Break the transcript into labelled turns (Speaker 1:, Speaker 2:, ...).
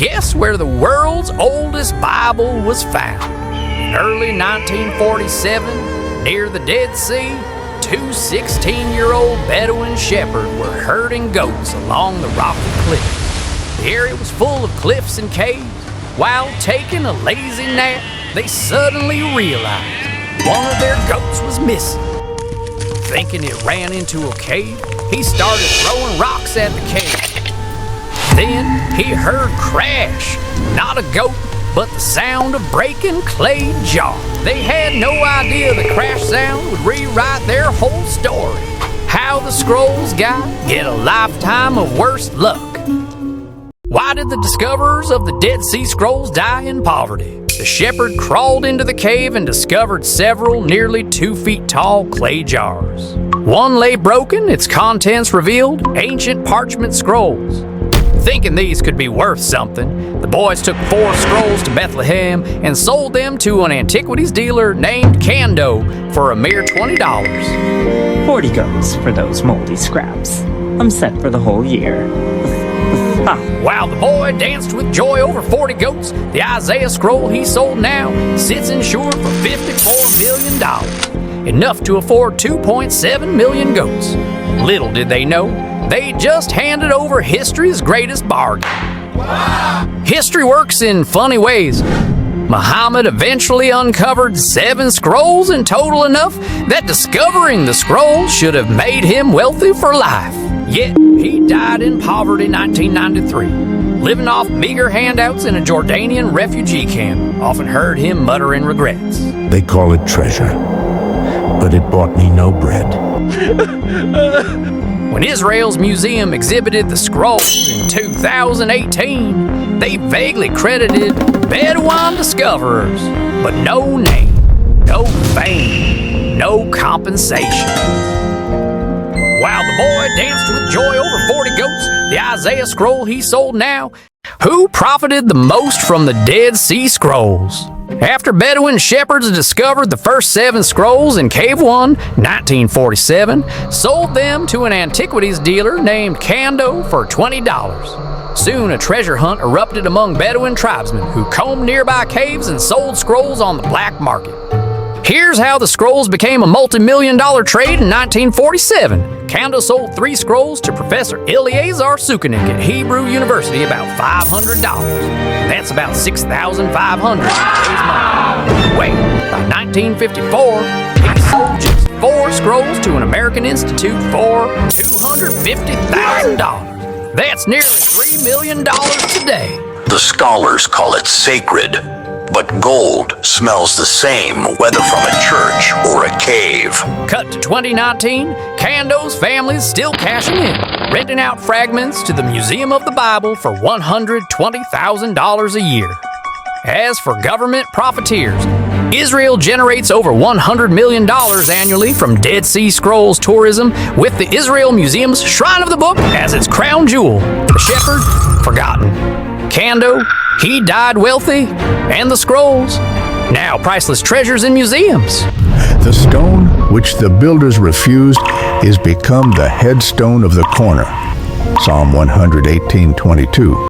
Speaker 1: guess where the world's oldest Bible was found? In early 1947, near the Dead Sea, two 16-year-old Bedouin shepherds were herding goats along the rocky cliff. The area was full of cliffs and caves. While taking a lazy nap, they suddenly realized one of their goats was missing. Thinking it ran into a cave, he started throwing rocks at the cave. Then he heard crash, not a goat, but the sound of breaking clay jar. They had no idea the crash sound would rewrite their whole story. How the scrolls guy get a lifetime of worse luck. Why did the discoverers of the Dead Sea Scrolls die in poverty? The shepherd crawled into the cave and discovered several nearly 2 feet tall clay jars. One lay broken, its contents revealed ancient parchment scrolls. Thinking these could be worth something, the boys took 4 scrolls to Bethlehem and sold them to an antiquities dealer named Kando for a mere $20.
Speaker 2: 40 goes for those moldy scraps. I'm set for the whole year.
Speaker 1: While the boy danced with joy over 40 goats, the Isaiah scroll he sold now sits insured for $54 million, enough to afford 2.7 million goats. Little did they know, they just handed over history's greatest bargain. Wow. History works in funny ways. Muhammad eventually uncovered 7 scrolls in total, enough that discovering the scrolls should have made him wealthy for life. Yet, he died in poverty in 1993, living off meager handouts in a Jordanian refugee camp. Often heard him muttering regrets.
Speaker 3: They call it treasure, but it bought me no bread.
Speaker 1: When Israel's museum exhibited the scrolls in 2018, they vaguely credited Bedouin discoverers, but no name, no fame, no compensation. While the boy danced with joy over 40 goats, the Isaiah scroll he sold now, who profited the most from the Dead Sea Scrolls? After Bedouin shepherds discovered the first 7 scrolls in Cave 1, 1947, sold them to an antiquities dealer named Kando for $20. Soon a treasure hunt erupted among Bedouin tribesmen who combed nearby caves and sold scrolls on the black market. Here's how the scrolls became a multi-million-dollar trade in 1947. Kando sold 3 scrolls to Professor Eleazar Sukenik at Hebrew University about $500. That's about $6,500 in today's money. Wait, by 1954, he sold just 4 scrolls to an American institute for $250,000. That's nearly $3 million today.
Speaker 4: The scholars call it sacred, but gold smells the same whether from a church or a cave.
Speaker 1: Cut to 2019, Kando's family is still cashing in, renting out fragments to the Museum of the Bible for $120,000 a year. As for government profiteers, Israel generates over $100 million annually from Dead Sea Scrolls tourism, with the Israel Museum's Shrine of the Book as its crown jewel. The shepherd, forgotten. Kando, he died wealthy, and the scrolls, now priceless treasures in museums.
Speaker 3: The stone which the builders refused is become the headstone of the corner. Psalm 118:22.